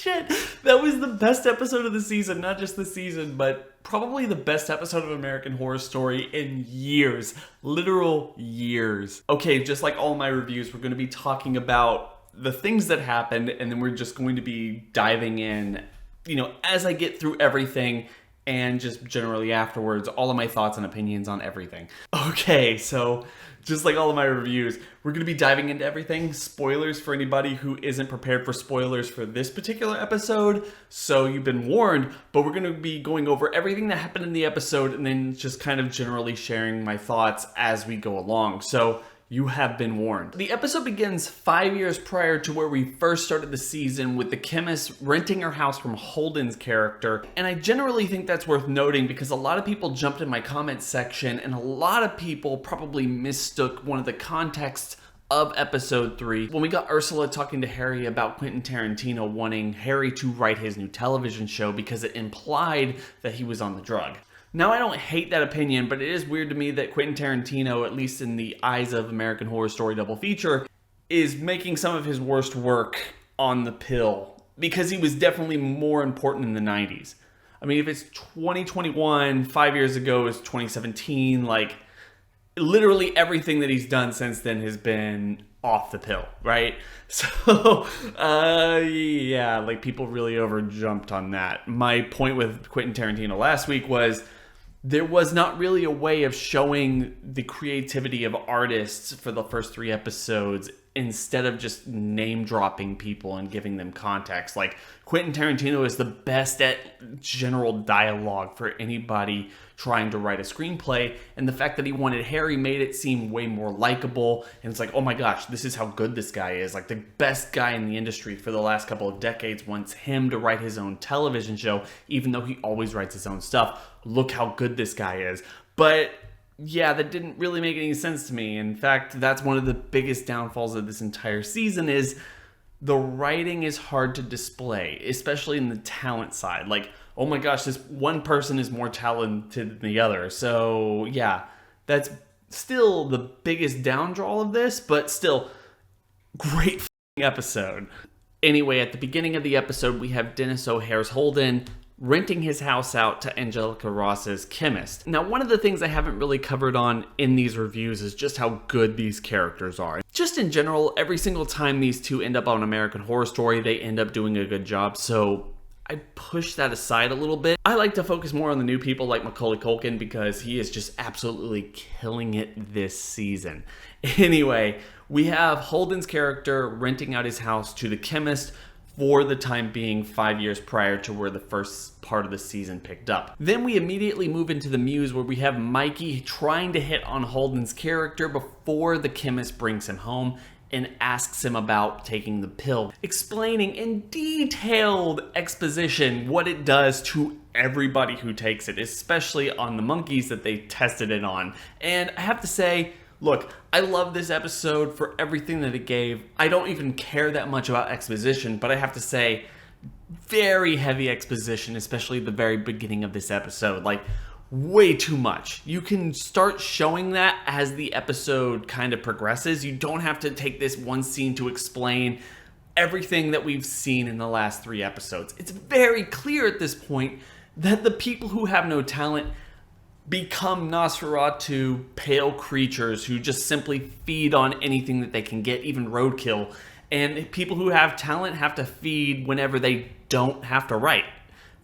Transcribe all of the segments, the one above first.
shit. That was the best episode of the season. Not just the season, but probably the best episode of American Horror Story in years. Literal years. Okay, just like all my reviews, we're going to be talking about the things that happened, and then we're just going to be diving in, as I get through everything, and just generally afterwards, all of my thoughts and opinions on everything. Okay, so just like all of my reviews, we're going to be diving into everything. Spoilers for anybody who isn't prepared for spoilers for this particular episode. So you've been warned, but we're going to be going over everything that happened in the episode and then just kind of generally sharing my thoughts as we go along. So you have been warned. The episode begins 5 years prior to where we first started the season, with the chemist renting her house from Holden's character. And I generally think that's worth noting because a lot of people jumped in my comments section and a lot of people probably mistook one of the contexts of episode 3 when we got Ursula talking to Harry about Quentin Tarantino wanting Harry to write his new television show because it implied that he was on the drug. Now, I don't hate that opinion, but it is weird to me that Quentin Tarantino, at least in the eyes of American Horror Story Double Feature, is making some of his worst work on the pill, because he was definitely more important in the 90s. I mean, if it's 2021, 5 years ago is 2017, like, literally everything that he's done since then has been off the pill, right? So, yeah, like, people really overjumped on that. My point with Quentin Tarantino last week was there was not really a way of showing the creativity of artists for the first 3 episodes instead of just name dropping people and giving them context. Like, Quentin Tarantino is the best at general dialogue for anybody trying to write a screenplay, and the fact that he wanted Harry made it seem way more likable, and it's like, oh my gosh, this is how good this guy is. Like, the best guy in the industry for the last couple of decades wants him to write his own television show, even though he always writes his own stuff. Look how good this guy is. But yeah, that didn't really make any sense to me. In fact, that's one of the biggest downfalls of this entire season is the writing is hard to display, especially in the talent side. Like, oh my gosh, this one person is more talented than the other. So yeah, that's still the biggest downdraw of this, but still, great episode. Anyway, at the beginning of the episode, we have Dennis O'Hare's Holden renting his house out to Angelica Ross's chemist. Now, one of the things I haven't really covered on in these reviews is just how good these characters are. Just in general, every single time these two end up on American Horror Story, they end up doing a good job, so I push that aside a little bit. I like to focus more on the new people like Macaulay Culkin because he is just absolutely killing it this season. Anyway, we have Holden's character renting out his house to the chemist for the time being 5 years prior to where the first part of the season picked up. Then we immediately move into the Muse, where we have Mikey trying to hit on Holden's character before the chemist brings him home and asks him about taking the pill, explaining in detailed exposition what it does to everybody who takes it, especially on the monkeys that they tested it on. And I have to say, look, I love this episode for everything that it gave. I don't even care that much about exposition, but I have to say, very heavy exposition, especially at the very beginning of this episode. Like, way too much. You can start showing that as the episode kind of progresses. You don't have to take this one scene to explain everything that we've seen in the last 3 episodes. It's very clear at this point that the people who have no talent become Nosferatu pale creatures who just simply feed on anything that they can get, even roadkill. And people who have talent have to feed whenever they don't have to write.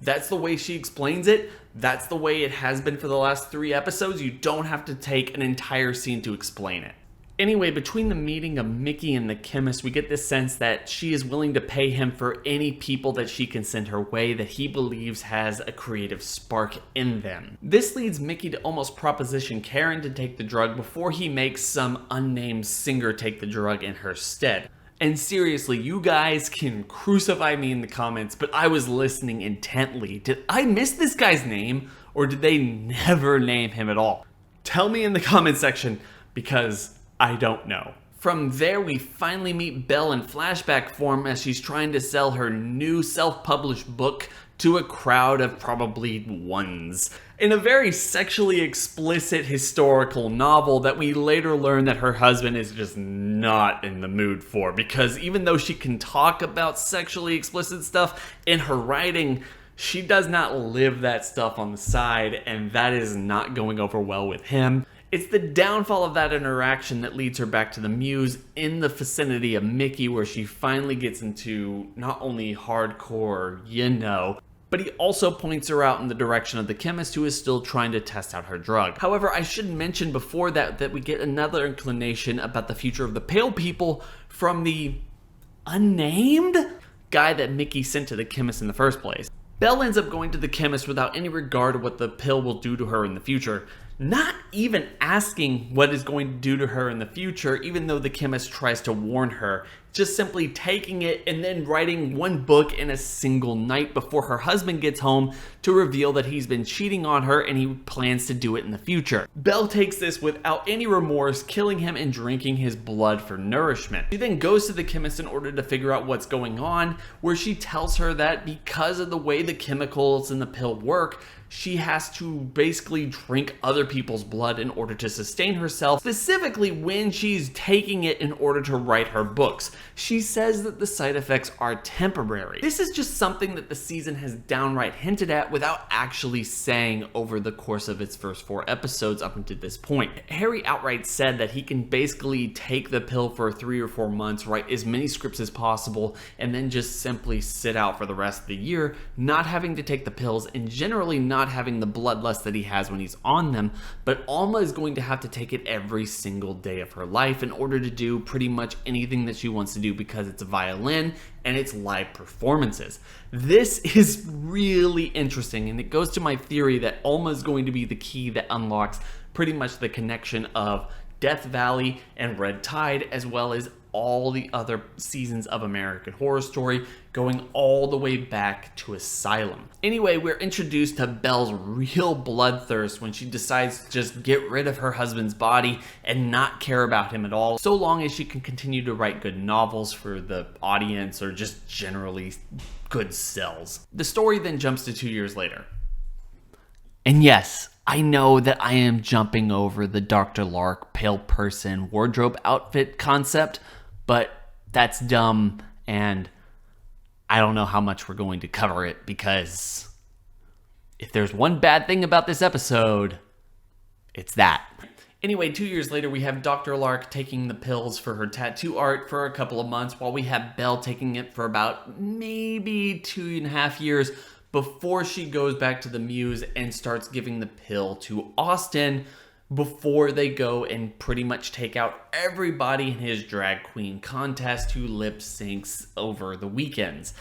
That's the way she explains it. That's the way it has been for the last 3 episodes. You don't have to take an entire scene to explain it. Anyway, between the meeting of Mickey and the chemist, we get this sense that she is willing to pay him for any people that she can send her way that he believes has a creative spark in them. This leads Mickey to almost proposition Karen to take the drug before he makes some unnamed singer take the drug in her stead. And seriously, you guys can crucify me in the comments, but I was listening intently. Did I miss this guy's name, or did they never name him at all? Tell me in the comment section, because I don't know. From there, we finally meet Belle in flashback form as she's trying to sell her new self-published book to a crowd of probably ones. In a very sexually explicit historical novel that we later learn that her husband is just not in the mood for, because even though she can talk about sexually explicit stuff in her writing, she does not live that stuff on the side, and that is not going over well with him. It's the downfall of that interaction that leads her back to the Muse in the vicinity of Mickey, where she finally gets into not only hardcore, but he also points her out in the direction of the chemist who is still trying to test out her drug. However, I should mention before that we get another inclination about the future of the Pale People from the unnamed guy that Mickey sent to the chemist in the first place. Belle ends up going to the chemist without any regard to what the pill will do to her in the future. Not even asking what is going to do to her in the future, even though the chemist tries to warn her. Just simply taking it and then writing one book in a single night before her husband gets home to reveal that he's been cheating on her and he plans to do it in the future. Belle takes this without any remorse, killing him and drinking his blood for nourishment. She then goes to the chemist in order to figure out what's going on, where she tells her that because of the way the chemicals in the pill work, she has to basically drink other people's blood in order to sustain herself, specifically when she's taking it in order to write her books. She says that the side effects are temporary. This is just something that the season has downright hinted at without actually saying over the course of its first 4 episodes up until this point. Harry outright said that he can basically take the pill for 3 or 4 months, write as many scripts as possible, and then just simply sit out for the rest of the year, not having to take the pills and generally not having the bloodlust that he has when he's on them. But Alma is going to have to take it every single day of her life in order to do pretty much anything that she wants to do, because it's a violin and it's live performances. This is really interesting, and it goes to my theory that Alma is going to be the key that unlocks pretty much the connection of Death Valley and Red Tide, as well as all the other seasons of American Horror Story, going all the way back to Asylum. Anyway, we're introduced to Belle's real bloodthirst when she decides to just get rid of her husband's body and not care about him at all, so long as she can continue to write good novels for the audience or just generally good sales. The story then jumps to 2 years later. And yes, I know that I am jumping over the Dr. Lark pale person wardrobe outfit concept, but that's dumb, and I don't know how much we're going to cover it, because if there's one bad thing about this episode, it's that. Anyway, 2 years later, we have Dr. Lark taking the pills for her tattoo art for a couple of months, while we have Belle taking it for about maybe 2.5 years before she goes back to the Muse and starts giving the pill to Austin, before they go and pretty much take out everybody in his drag queen contest who lip syncs over the weekends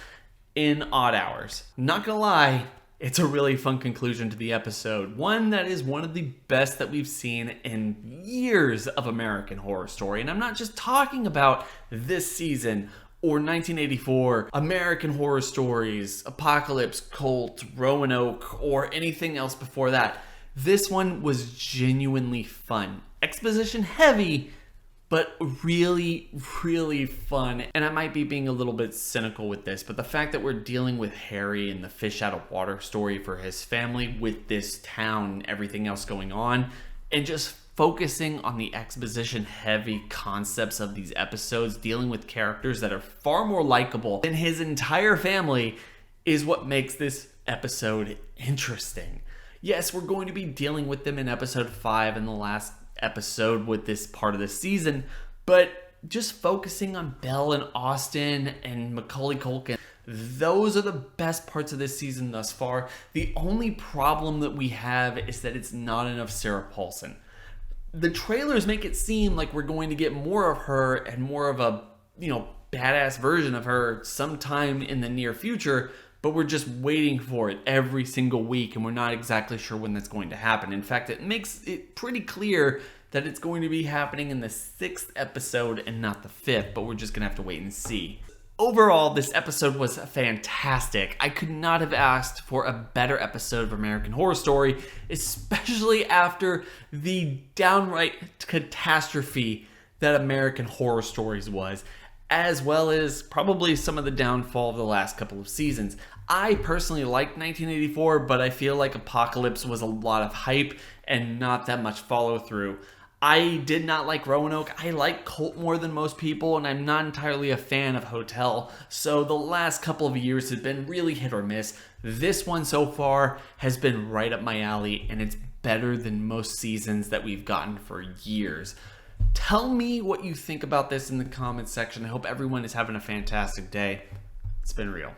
in odd hours. Not gonna lie, it's a really fun conclusion to the episode. One that is one of the best that we've seen in years of American Horror Story. And I'm not just talking about this season or 1984, American Horror Stories, Apocalypse, Cult, Roanoke, or anything else before that. This one was genuinely fun. Exposition heavy, but really, really fun. And I might be being a little bit cynical with this, but the fact that we're dealing with Harry and the fish out of water story for his family with this town and everything else going on, and just focusing on the exposition heavy concepts of these episodes, dealing with characters that are far more likable than his entire family, is what makes this episode interesting. Yes, we're going to be dealing with them in episode 5 in the last episode with this part of the season, but just focusing on Belle and Austin and Macaulay Culkin, those are the best parts of this season thus far. The only problem that we have is that it's not enough Sarah Paulson. The trailers make it seem like we're going to get more of her and more of a, badass version of her sometime in the near future, but we're just waiting for it every single week, and we're not exactly sure when that's going to happen. In fact, it makes it pretty clear that it's going to be happening in the 6th episode and not the 5th, but we're just going to have to wait and see. Overall, this episode was fantastic. I could not have asked for a better episode of American Horror Story, especially after the downright catastrophe that American Horror Stories was, as well as probably some of the downfall of the last couple of seasons. I personally liked 1984, but I feel like Apocalypse was a lot of hype and not that much follow through. I did not like Roanoke. I like Cult more than most people, and I'm not entirely a fan of Hotel. So the last couple of years have been really hit or miss. This one so far has been right up my alley, and it's better than most seasons that we've gotten for years. Tell me what you think about this in the comments section. I hope everyone is having a fantastic day. It's been real.